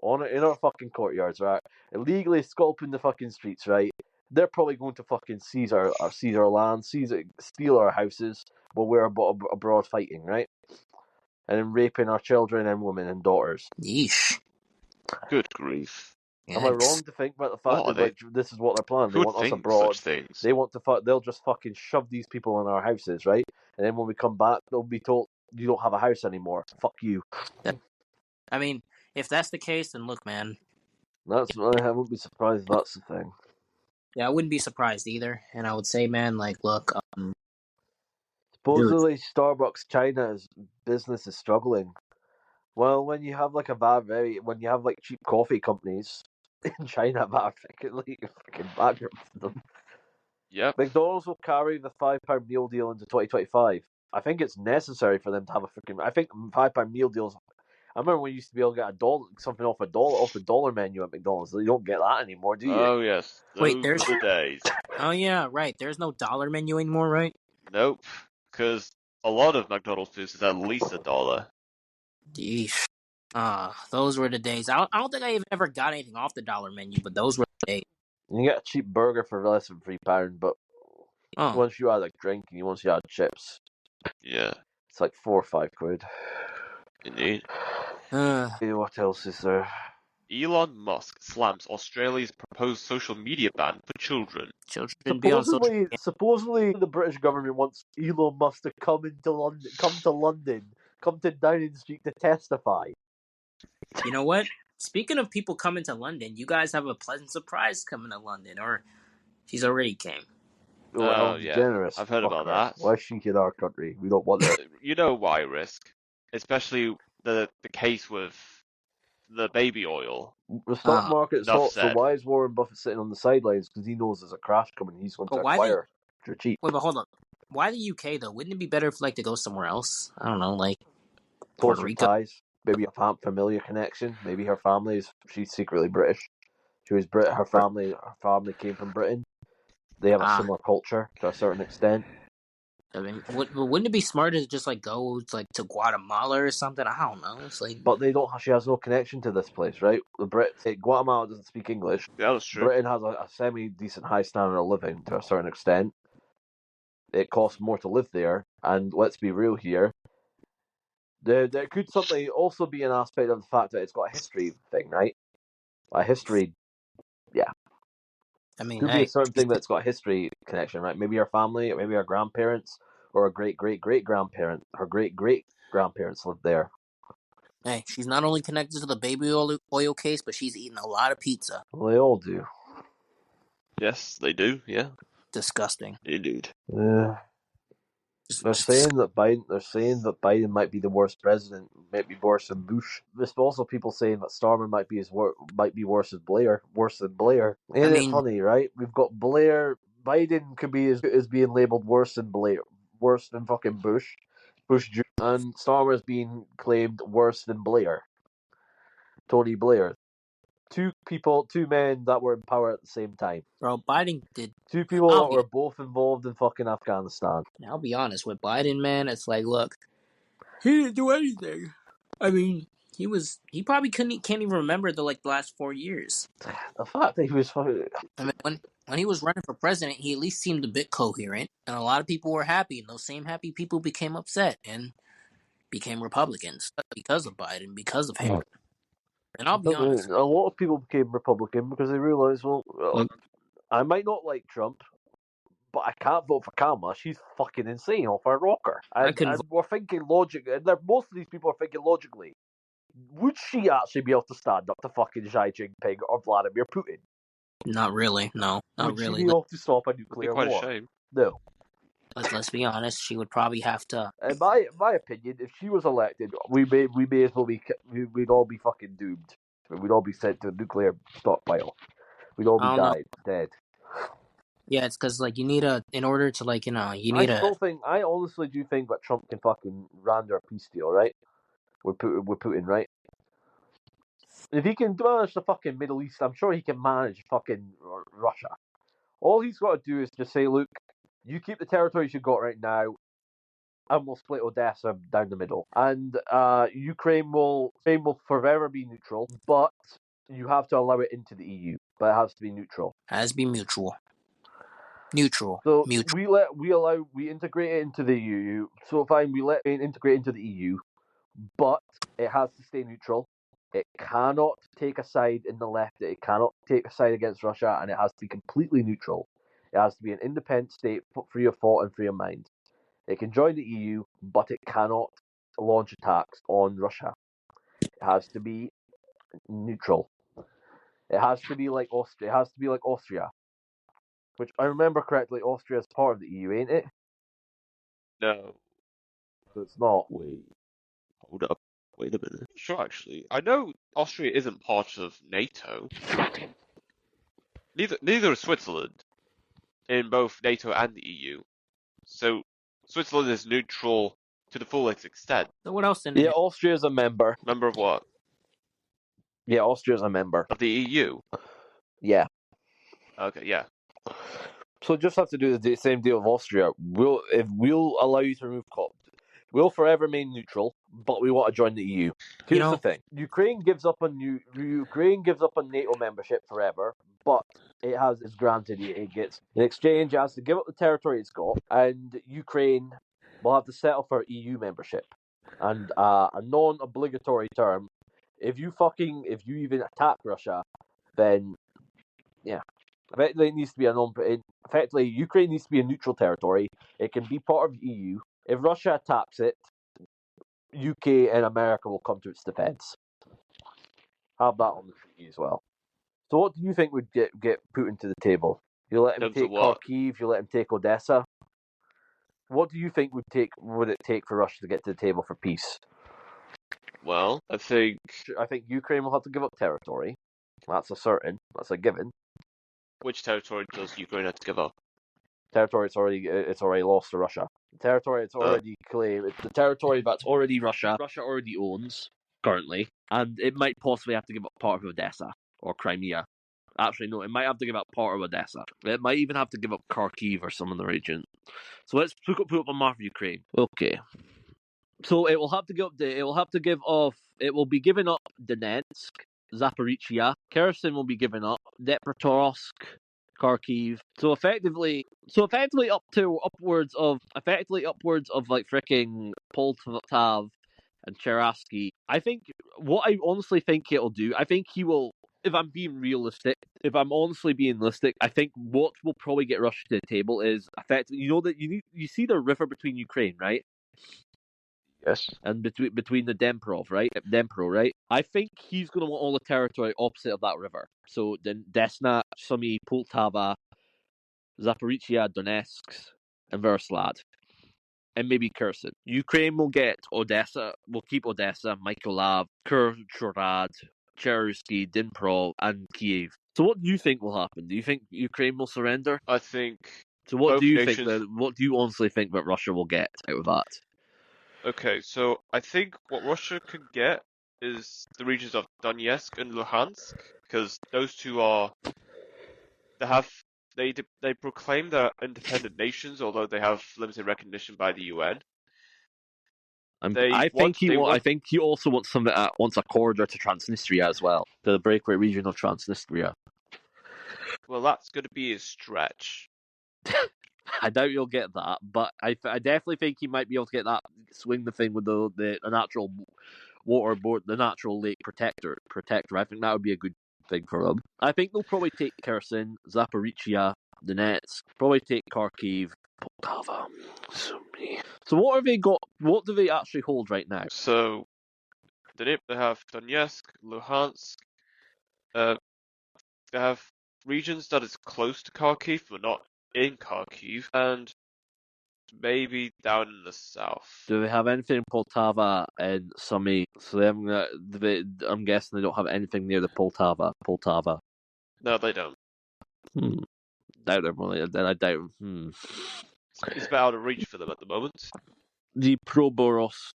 In our fucking courtyards, right? Illegally sculpting the fucking streets, right? They're probably going to fucking seize our land, steal our houses while we're abroad fighting, right? And then raping our children and women and daughters. yeesh. Good grief. Am I Yikes. wrong to think about the What fact are that they? like this is what they're planning? They Who would want us think abroad. such things? They want to they'll just fucking shove these people in our houses, right? And then when we come back, they'll be told you don't have a house anymore. Fuck you. I mean, if that's the case, then look, man. I wouldn't be surprised if that's the thing. Yeah, I wouldn't be surprised either. And I would say, man, like, look, dude, Supposedly, Starbucks China's business is struggling. Well, when you have like when you have like cheap coffee companies in China that are freaking bankrupt them, Yep. McDonald's will carry the £5 meal deal into 2025. I think it's necessary for them to have a freaking. I think £5 meal deals. I remember when you used to be able to get something off the dollar menu at McDonald's. You don't get that anymore, do you? Oh yes, wait, those were the days. oh yeah, right. There's no dollar menu anymore, right? Nope, because a lot of McDonald's food is at least $1. Yeesh. Those were the days. I don't think I even ever got anything off the dollar menu, but those were the days. You get a cheap burger for less than £3, but Oh, once you add like drink and once you add chips, Yeah, it's like £4 or £5. indeed. What else is there? Elon Musk slams Australia's proposed social media ban for children. children shouldn't be on social media. Supposedly, the British government wants Elon Musk to come to London, come to Downing Street to testify. You know what? Speaking of people coming to London, you guys have a pleasant surprise coming to London, or she's already came. Oh, Oh Ellen yeah, DeGeneres. I've heard Fuck about her. that. Why is she in our country? We don't want her. You know why risk, especially the case with the baby oil. The stock market's Enough hot, so said. why is Warren Buffett sitting on the sidelines? Because he knows there's a crash coming. He's going But to why the acquire for cheap. wait? But hold up. Why the UK though? Wouldn't it be better if like to go somewhere else? I don't know, like Puerto Closer Rico. ties. Maybe a familiar connection. Maybe her family is. She's secretly British. She was Brit. Her family came from Britain. They have a Ah, similar culture to a certain extent. I mean, wouldn't it be smarter to just like go like to Guatemala or something? I don't know. It's like, But they don't. She has no connection to this place, right? The Brits. Guatemala doesn't speak English. Yeah, that's true. Britain has a semi decent high standard of living to a certain extent. It costs more to live there, and let's be real here. There could something also be an aspect of the fact that it's got a history thing, right? A history, yeah. I mean, Could be a hey, certain thing that's got a history connection, right? Maybe her family, maybe her grandparents, or her great great great grandparent. Her great great grandparents lived there. she's not only connected to the baby oil case, but she's eating a lot of pizza. Well, they all do. Yes, they do. Yeah, Disgusting. indeed. Yeah. They're saying that Biden might be the worst president, might be worse than Bush. There's also people saying that Starmer might be worse than Blair. I Ain't it mean, funny, right? We've got Blair. Biden could be is being labeled worse than Blair, worse than fucking Bush Jr. And Starmer's being claimed worse than Blair, Tony Blair. Two men that were in power at the same time. bro, Biden did. Two people I'll that be were both involved in fucking Afghanistan. I'll be honest with Biden, man. It's like, look, he didn't do anything. I mean, he probably can't even remember the last 4 years. The fact that he was fucking. I mean, when he was running for president, he at least seemed a bit coherent, and a lot of people were happy, and those same happy people became upset and became Republicans because of Biden, because of him. And I'll be honest, A lot of people became Republican because they realised, well, look, I might not like Trump, but I can't vote for Kamala. She's fucking insane off her rocker. I And, couldn't. and we're thinking logically, and most of these people are thinking logically. Would she actually be able to stand up to fucking Xi Jinping or Vladimir Putin? Not really. No, not Would she really. be able to stop a It'd be nuclear quite a war? shame. No. Let's be honest. She would probably have to. In my opinion, if she was elected, we may as well we'd all be fucking doomed. We'd all be sent to a nuclear stockpile. We'd all I be don't know. dead. Yeah, it's because like you need in order to you I need a. I honestly do think that Trump can fucking render a peace deal, right? With Putin, right? If he can manage the fucking Middle East, I'm sure he can manage fucking Russia. All he's got to do is just say, look, you keep the territories you got right now, and we'll split Odessa down the middle. And Ukraine will forever be neutral, but you have to allow it into the EU. But it has to be neutral. Has to be mutual. Neutral. So Mutual. we integrate it into the EU. So fine, we let it integrate into the EU, but it has to stay neutral. It cannot take a side in the left. It cannot take a side against Russia, and it has to be completely neutral. It has to be an independent state, free of thought and free of mind. It can join the EU, but it cannot launch attacks on Russia. It has to be neutral. It has to be like Austria. It has to be like Austria, which I remember correctly. Austria is part of the EU, ain't it? No. So it's not. Wait. Hold up. Wait a minute. Sure, actually. I know Austria isn't part of NATO. Neither is Switzerland in both NATO and the EU. So Switzerland is neutral to the fullest extent. So what else in Yeah, it? Austria is a member. Member of what? Yeah, Austria is a member. Of the EU. Yeah. Okay, yeah. So just have to do the same deal with Austria. We'll allow you to remove we'll forever remain neutral, but we want to join the EU. Here's the thing: Ukraine gives up on NATO membership forever, but is granted it gets in exchange it has to give up the territory it's got, and Ukraine will have to settle for EU membership, and a non-obligatory term. If you even attack Russia, then yeah. Effectively, it needs to be effectively, Ukraine needs to be a neutral territory. It can be part of the EU. If Russia attacks it, UK and America will come to its defense. Have that on the treaty as well. So what do you think would get put into the table? You let In him terms of take what? Kharkiv, you let him take Odessa. What do you think would it take for Russia to get to the table for peace? Well, I think I think Ukraine will have to give up territory. That's a given. which territory does Ukraine have to give up? Territory it's already lost to Russia. The territory it's already claimed. It's the territory that's already Russia. Russia already owns currently, and it might possibly have to give up part of Odessa or Crimea. Actually, no, it might have to give up part of Odessa. It might even have to give up Kharkiv or some of the region. So let's put up a map of Ukraine. Okay. So it will have to give up. It will have to give off. It will be giving up Donetsk, Zaporizhia, Kherson will be given up, Dnipropetrovsk, Kharkiv. So effectively upwards of like freaking Poltav and Cherasky. I think what I honestly think it'll do. I think he will. If I'm being realistic, if I'm honestly being realistic, I think what will probably get Russia to the table is effectively. You know that you see the river between Ukraine, right? Yes. And between the Dnipro, right? I think he's going to want all the territory opposite of that river. So then Desna, Sumy, Poltava, Zaporizhia, Donetsk, and Verslad, and maybe Kherson. Ukraine will get Odessa. Will keep Odessa, Mykolaiv, Kurchorad, Cherusky, Dnipro, and Kiev. So what do you think will happen? Do you think Ukraine will surrender? I think So what do both you think? nations. What do you honestly think that Russia will get out of that? Okay, so I think what Russia could get is the regions of Donetsk and Luhansk, because those two are they proclaim they're independent nations, although they have limited recognition by the UN. I think he also wants wants a corridor to Transnistria as well, to the breakaway region of Transnistria. Well, that's going to be a stretch. I doubt you'll get that, but I definitely think he might be able to get that. Swing the thing with the natural water board, the natural lake protector. I think that would be a good thing for them. I think they'll probably take Kherson, Zaporizhia, Donetsk, probably take Kharkiv, Poltava. So what have they got? What do they actually hold right now? So they have Donetsk, Luhansk. They have regions that is close to Kharkiv, but not in Kharkiv, and maybe down in the south. Do they have anything in Poltava and Sumy? So I'm guessing they don't have anything near the Poltava. No, they don't. Doubt them really. I doubt. It's a bit out of reach for them at the moment. The Proboros.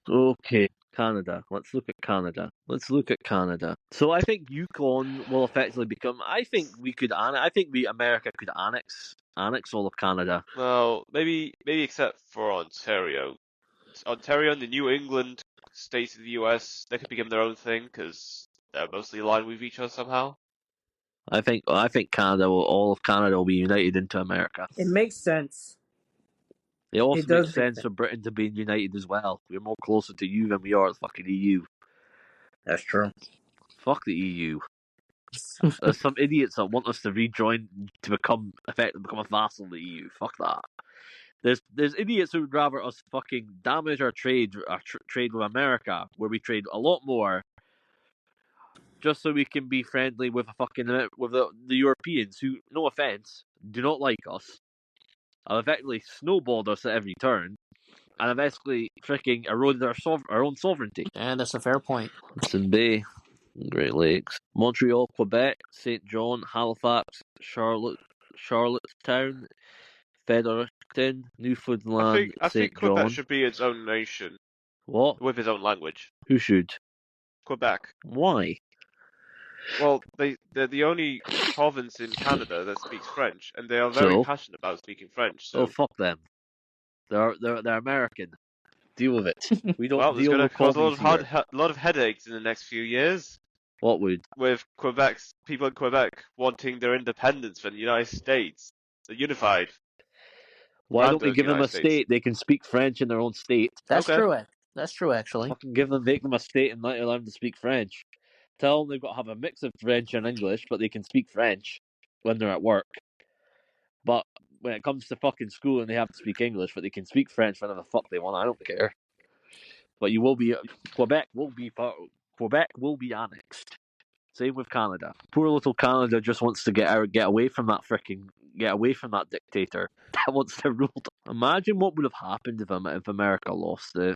Okay, Canada. Let's look at Canada. So I think Yukon will effectively become. I think America could annex all of Canada. Well, maybe except for Ontario. Ontario and the New England states of the US, they could be given their own thing because they're mostly aligned with each other somehow. I think all of Canada will be united into America. It makes sense. It also It does makes make sense for Britain to be united as well. We're more closer to you than we are the fucking EU. That's true. Fuck the EU. There's some idiots that want us to rejoin to become a vassal of the EU. Fuck that. There's idiots who would rather us fucking damage our trade with America, where we trade a lot more, just so we can be friendly with the Europeans who, no offense, do not like us. Have effectively snowballed us at every turn, and have basically freaking eroded our own sovereignty. And that's a fair point. Hudson Bay, Great Lakes, Montreal, Quebec, Saint John, Halifax, Charlottetown, Fredericton, Newfoundland, I think Saint Quebec John. should be its own nation What? with its own language. Who should? Quebec. Why? Well, they're the only province in Canada that speaks French, and they are very passionate about speaking French. So, fuck them. They're American. Deal with it. We don't well, there's deal going to with cause commies here. a lot of headaches in the next few years. What would? With people in Quebec wanting their independence from the United States. They're unified. Why don't we give them a state? They can speak French in their own state. That's true. That's true, actually. Fucking make them a state and not allow them to speak French. Tell them they've got to have a mix of French and English, but they can speak French when they're at work. But when it comes to fucking school and they have to speak English, but they can speak French whenever the fuck they want, I don't care. But Quebec will be part. Quebec will be annexed. Same with Canada. Poor little Canada just wants to get away from that dictator that wants to rule. Imagine what would have happened if America lost their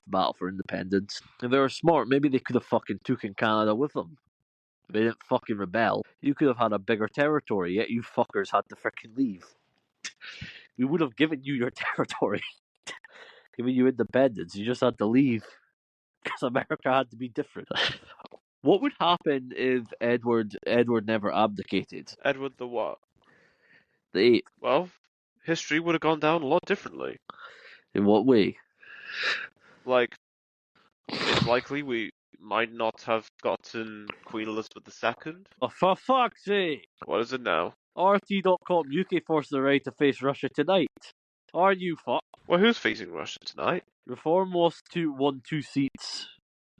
battle for independence. If they were smart, maybe they could have fucking taken Canada with them. If they didn't fucking rebel, you could have had a bigger territory. Yet you fuckers had to freaking leave. We would have given you your territory, given you independence. You just had to leave because America had to be different. What would happen if Edward never abdicated? Edward the what? The Eighth. Well, history would have gone down a lot differently. In what way? Like, it's likely we might not have gotten Queen Elizabeth II. Oh, for fuck's sake! What is it now? RT.com UK forced the right to face Russia tonight. Are you fucked? Well, who's facing Russia tonight? Reform lost won 2 seats.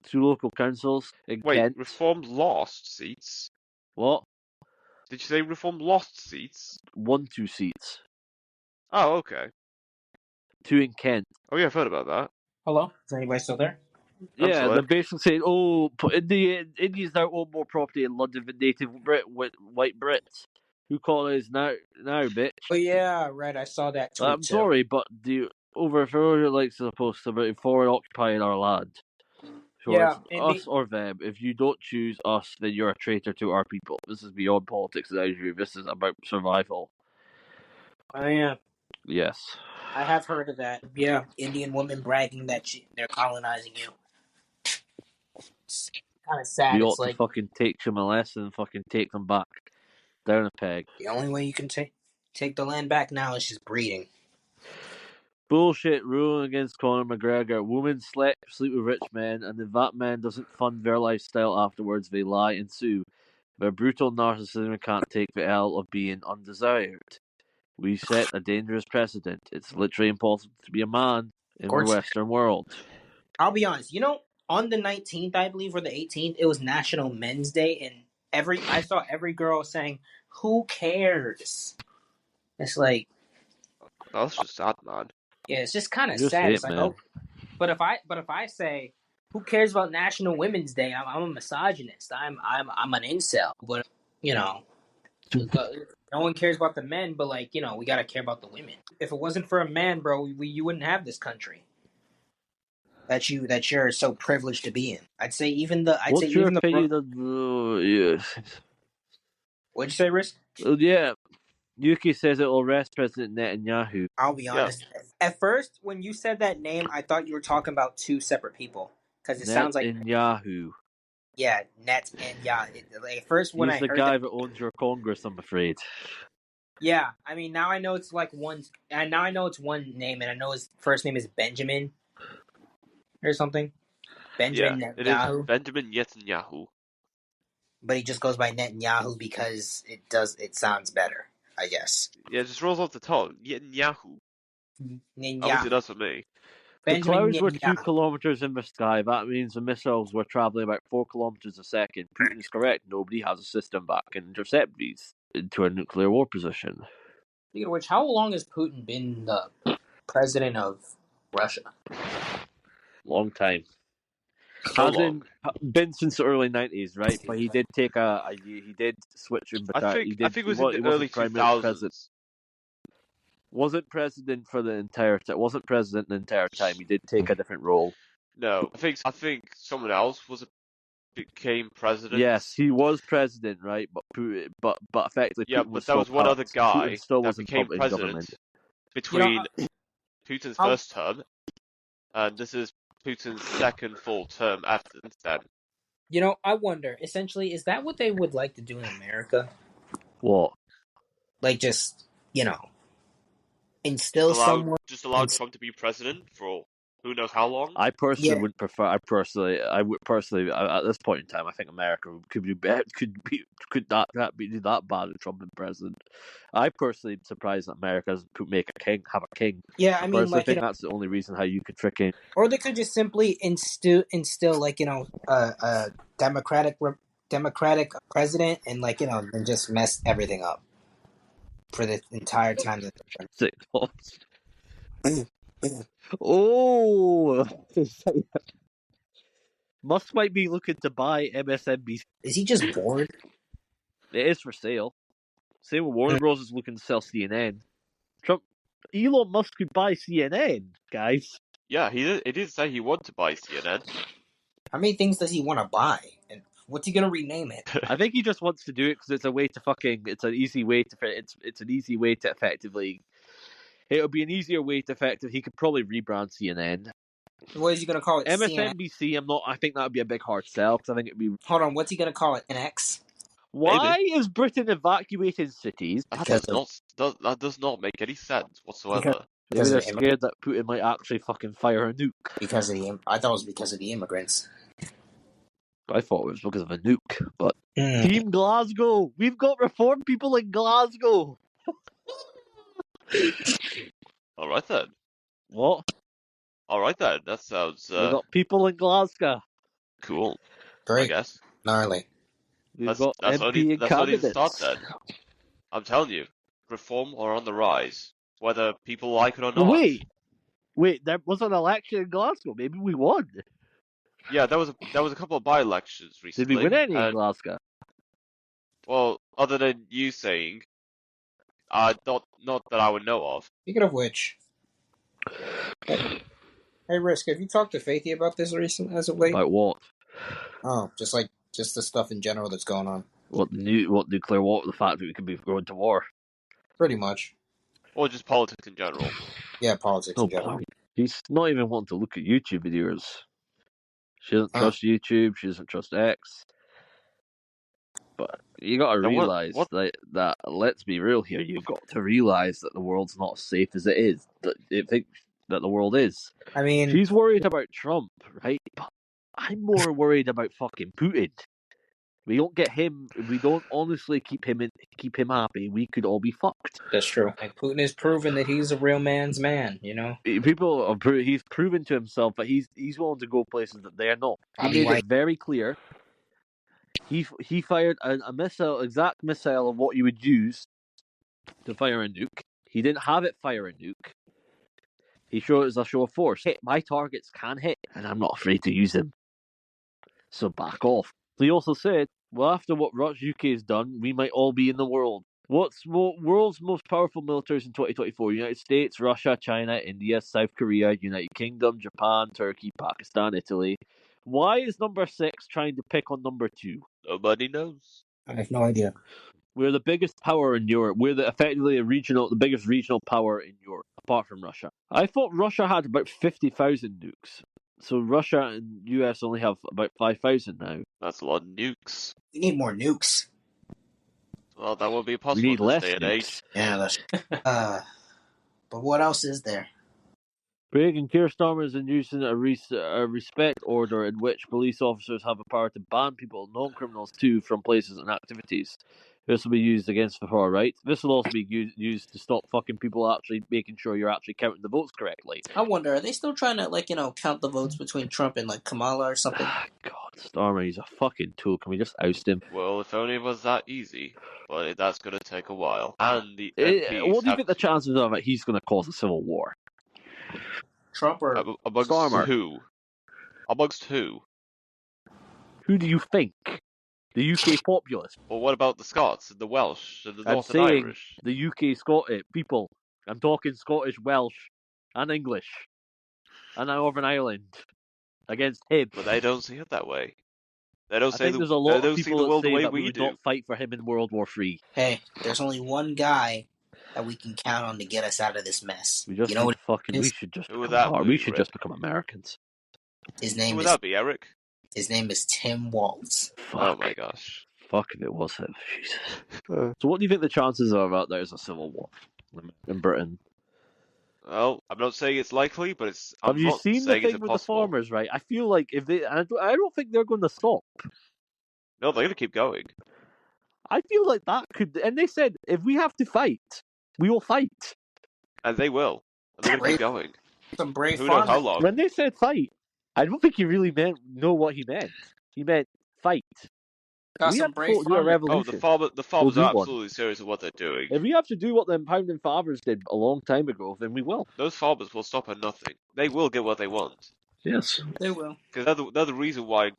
2 local councils in Wait, Kent. Reform lost seats? What? Did you say Reform lost seats? Won 2 seats. Oh, okay. 2 in Kent. Oh yeah, I've heard about that. Hello? Is anybody still there? Yeah, they're basically saying, Indians now own more property in London than native white Brits. Who call us now, bitch? Oh yeah, right. I saw that tweet. I'm sorry, but for like supposed to foreign occupying our land. So Yeah, it's us or them. If you don't choose us, then you're a traitor to our people. This is beyond politics and Nigeria. This is about survival. Oh yeah. Yes. I have heard of that. Yeah, Indian woman bragging that they're colonizing you. It's kind of sad. We It's ought to like fucking take them a lesson and fucking take them back down a peg. the only way you can take the land back now is just breeding. Bullshit ruling against Conor McGregor. Women sleep with rich men, and if that man doesn't fund their lifestyle afterwards, they lie and sue. Their brutal narcissism can't take the L of being undesired. We set a dangerous precedent. It's literally impossible to be a man in the Western world. I'll be honest. On the 19th, I believe, or the 18th, it was National Men's Day, and I saw every girl saying, "Who cares?" It's like, that's just sad, man. Yeah, it's just kind of sad. It's like, oh, but if I say, "Who cares about National Women's Day?" I'm a misogynist. I'm an incel. But no one cares about the men. But we gotta care about the women. If it wasn't for a man, bro, you wouldn't have this country that you're so privileged to be in. I'd say even the. What's your opinion on yes? What'd you say, Risk? Yeah. UK says it will arrest President Netanyahu. I'll be honest. Yeah. At first, when you said that name, I thought you were talking about 2 separate people because it sounds like Netanyahu. Yeah, Netanyahu. At first, when He's I heard the guy that owns your Congress, I'm afraid. Yeah, I mean now I know it's like one. And now I know it's one name, and I know his first name is Benjamin or something. Benjamin Netanyahu. It is Benjamin Netanyahu. But he just goes by Netanyahu because it sounds better, I guess. Yeah, it just rolls off the tongue. Netanyahu. Obviously, that's for me. The clouds were 2 kilometers in the sky. That means the missiles were traveling about 4 kilometers a second. Putin is correct. Nobody has a system that can intercept these into a nuclear war position. Speaking of which, how long has Putin been the president of Russia? Long time. Hasn't been since the early 90s, right? But he did take he did switch in between. I think it was in the early 2000s. Wasn't president for the entire time. Wasn't president the entire time. He did take a different role. No, I think someone else became president. Yes, he was president, right? But effectively, yeah, Putin but there was one other guy that became president government. between Putin's first term, and this is Putin's second full term after that. I wonder. Essentially, is that what they would like to do in America? What? Like just instill someone. Just allow Trump to be president for who knows how long. I personally would prefer. I would personally at this point in time, I think America could not be that bad if Trump been president. I personally am surprised that America doesn't have a king. Yeah, I mean, I think that's the only reason how you could freaking. Or they could just simply instill a democratic president and and just mess everything up for the entire time that they're Oh, Musk might be looking to buy MSNBC. Is he just bored? It is for sale. Same with Warner Bros. Is looking to sell CNN. Elon Musk could buy CNN, guys. Yeah, he did say he wanted to buy CNN. How many things does he want to buy? And what's he gonna rename it? I think he just wants to do it because it's a way to fucking. It's an easy way to. It's an easy way to effectively. It'll be an easier way to effectively. He could probably rebrand CNN. What is he gonna call it? CNN? MSNBC. I'm not. I think that would be a big hard sell because I think it'd be. Hold on, what's he gonna call it? NX? Why is Britain evacuating cities? That does not make any sense whatsoever. Maybe they're scared that Putin might actually fucking fire a nuke. Because of I thought it was because of the immigrants. I thought it was because of a nuke, but Team Glasgow, we've got reformed people in Glasgow. All right then. What? All right then. That sounds. We've got people in Glasgow. Cool. Great. I guess. Gnarly. We've got MP and that's only the candidates. start then. I'm telling you, reform are on the rise, whether people like it or not. Wait, there was an election in Glasgow. Maybe we won. Yeah, there was a couple of by-elections recently. Did we win any in Glasgow? Well, other than you saying, not that I would know of. Speaking of which, hey Risk, have you talked to Faithy about this recently, as of late? About what? Oh, just the stuff in general that's going on. What nuclear war? The fact that we could be going to war. Pretty much. Or just politics in general. Yeah, politics in general. He's not even wanting to look at YouTube videos. She doesn't trust YouTube. She doesn't trust X. But you got to realize that. Let's be real here. You've got to realize that the world's not as safe as it is. That it thinks that the world is. I mean, she's worried about Trump, right? But I'm more worried about fucking Putin. We don't get him. We don't honestly keep him happy. We could all be fucked. That's true. Like Putin has proven that he's a real man's man. You know, he's proven to himself that he's willing to go places that they're not. He made it very clear. He fired a missile, exact missile of what you would use to fire a nuke. He didn't have it fire a nuke. He showed it as a show of force. Hey, my targets can hit, and I'm not afraid to use them. So back off. He also said, well, after what UK has done, we might all be in the world. What's world's most powerful militaries in 2024? United States, Russia, China, India, South Korea, United Kingdom, Japan, Turkey, Pakistan, Italy. Why is number 6 trying to pick on number 2? Nobody knows. I have no idea. We're the biggest power in Europe. We're effectively the biggest regional power in Europe, apart from Russia. I thought Russia had about 50,000 nukes. So Russia and US only have about 5,000 now. That's a lot of nukes. We need more nukes. Well, that would be possible in this day and age. Yeah, that's but what else is there? Reagan Keir Starmer is introducing a respect order in which police officers have a power to ban people, non-criminals too, from places and activities. This will be used against the far right. This will also be used to stop fucking people actually making sure you're actually counting the votes correctly. I wonder, are they still trying to, count the votes between Trump and, Kamala or something? God, Starmer, he's a fucking tool. Can we just oust him? Well, if only it was that easy. But that's going to take a while. And the MPs what do you think the chances are that he's going to cause a civil war? Trump or amongst Starmer? Who? Amongst who? Who do you think? The UK populace. Well, what about the Scots, and the Welsh, and the I'm Northern saying Irish? the UK people. I'm talking Scottish, Welsh, and English, and Northern Ireland against him. But they don't see it that way. They don't I think there's a lot of people that say that we would do. not fight for him in World War III. Hey, there's only one guy that we can count on to get us out of this mess. We just we should just become Americans. His name Who would that be, Eric? His name is Tim Walz. Fuck. Oh my gosh. Fuck if it was him. Jesus. So what do you think the chances are about there's a civil war in Britain? Well, I'm not saying it's likely, but Have you seen the thing with the farmers, right? I feel like if they... I don't think they're going to stop. No, they're going to keep going. I feel like that could... And they said, if we have to fight, we will fight. And they will. And they're going to keep going. Some brave Who knows how long? When they said fight, I don't think he really know what he meant. He meant fight. Got some brave do a revolution. Oh, the farmers are absolutely serious with what they're doing. If we have to do what the impounding farmers did a long time ago, then we will. Those farmers will stop at nothing. They will get what they want. Yes. They will. Because they're the reason why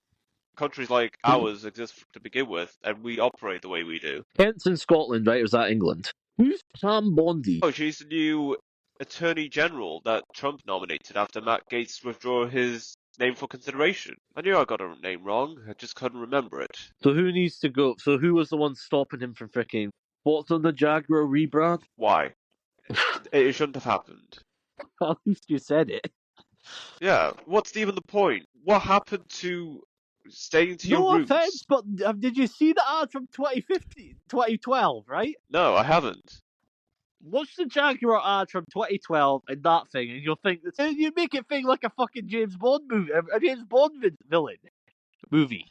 countries like ours exist to begin with, and we operate the way we do. Kent's in Scotland, right? Or was that England? Who's Pam Bondi? Oh, she's the new Attorney General that Trump nominated after Matt Gaetz withdrew his name for consideration. I knew I got her name wrong, I just couldn't remember it. So who needs to go? So who was the one stopping him from freaking? What's on the Jaguar rebrand? Why? It shouldn't have happened. At least you said it. Yeah, what's even the point? What happened to staying to your No roots? offense, but did you see the ad from 2015, 2012, right? No, I haven't. Watch the Jaguar ad from 2012 and that thing, and you'll think that you make it think like a fucking James Bond movie, a James Bond villain movie.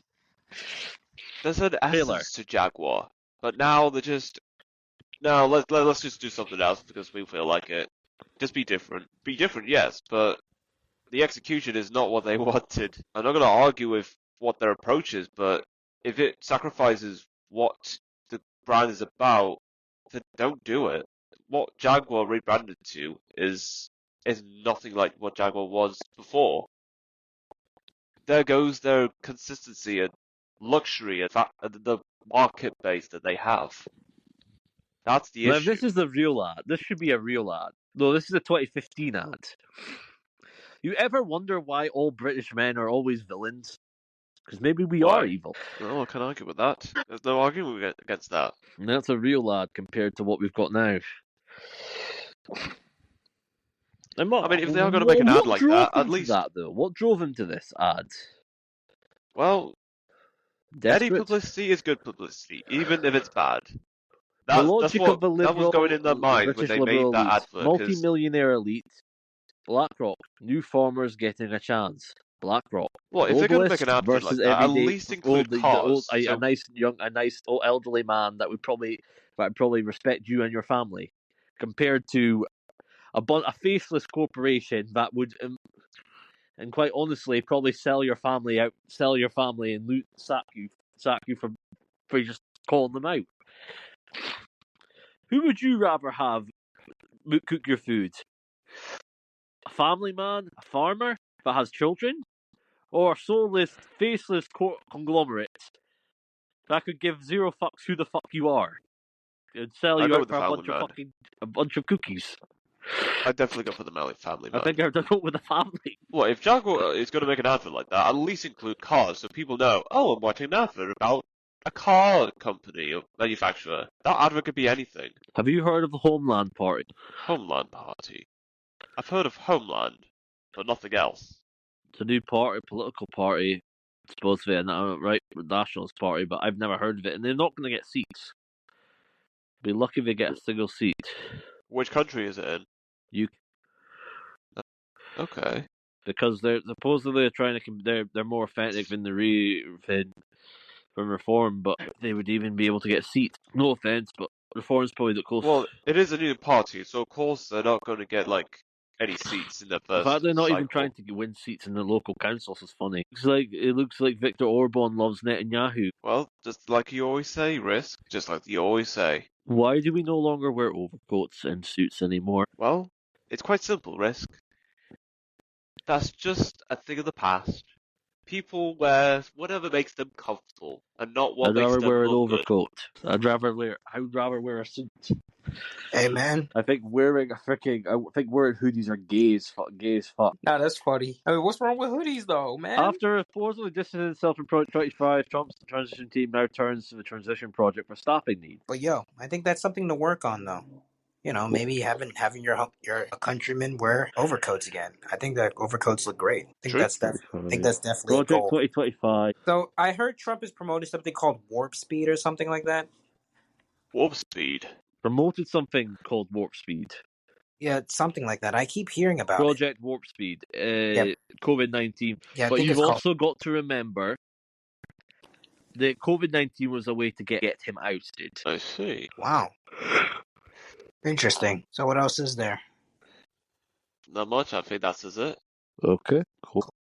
There's an Trailer. essence to Jaguar, but now they're just no. Let's just do something else because we feel like it. Just be different. Be different, yes, but the execution is not what they wanted. I'm not going to argue with what their approach is, but if it sacrifices what the brand is about, then don't do it. What Jaguar rebranded to is nothing like what Jaguar was before. There goes their consistency and luxury and the market base that they have. That's the Now, if issue. this is the real ad, this should be a real ad. No, this is a 2015 ad. You ever wonder why all British men are always villains? Because maybe we Why? are evil. Well, I can argue with that. There's no argument against that. And that's a real ad compared to what we've got now. I mean, if they are going to make an ad like that, at least that though. What drove him to this ad? well, Desperate? any publicity is good publicity, even if it's bad. The That's logic what of the liberal, that was going in their mind when British they liberal made that elite. advert. 'Cause Multi-millionaire elite. BlackRock. New farmers getting a chance. BlackRock. well, if they're going to make an Globalist advert like versus that, at everyday least include a cars. So, nice old elderly man that would probably respect you and your family, compared to a faceless corporation that would, and quite honestly, probably sell your family and sack you for just calling them out. Who would you rather have cook your food? A family man, a farmer that has children, or a soulless, faceless conglomerate that could give zero fucks who the fuck you are and sell I you go out with the for family man. a bunch of cookies? I definitely go for the family man. I think I'd go with the family. Well, if Jaguar is going to make an advert like that, at least include cars so people know, oh, I'm watching an advert about a car company or manufacturer. That advert could be anything. Have you heard of the Homeland Party? Homeland Party. I've heard of Homeland, but nothing else. It's a new political party. It's supposed to be a nationalist party, but I've never heard of it, and they're not going to get seats. Be lucky if they get a single seat. Which country is it in? UK. Okay. Because they're supposedly trying to they're more authentic than from Reform, but they would even be able to get a seat. No offense, but Reform's probably the closest. Well, it is a new party, so of course they're not going to get any seats in their The first fact they're not cycle. even trying to win seats in the local councils is funny. It looks like Viktor Orban loves Netanyahu. Well, just like you always say, risk. Just like you always say. Why do we no longer wear overcoats and suits anymore? Well, it's quite simple, risk. That's just a thing of the past. People wear whatever makes them comfortable, and not what I'd makes rather them wear an look good. overcoat. I'd rather wear a suit. Hey, man. I think wearing hoodies are gay as fuck. Nah, that's funny. I mean, what's wrong with hoodies, though, man? After supposedly distancing himself from Project 25, Trump's transition team now turns to the transition project for staffing needs. But yo, I think that's something to work on, though. You know, maybe having your countrymen wear overcoats again. I think that overcoats look great. I think that's definitely a Project goal. 2025. So I heard Trump is promoting something called Warp Speed or something like that. Warp Speed. Promoted something called Warp Speed. Yeah, something like that. I keep hearing about Project Warp Speed. COVID-19. Yeah, but you've also got to remember that COVID-19 was a way to get him ousted. I see. Wow. Interesting. So what else is there? Not much. I think that's it. Okay, cool.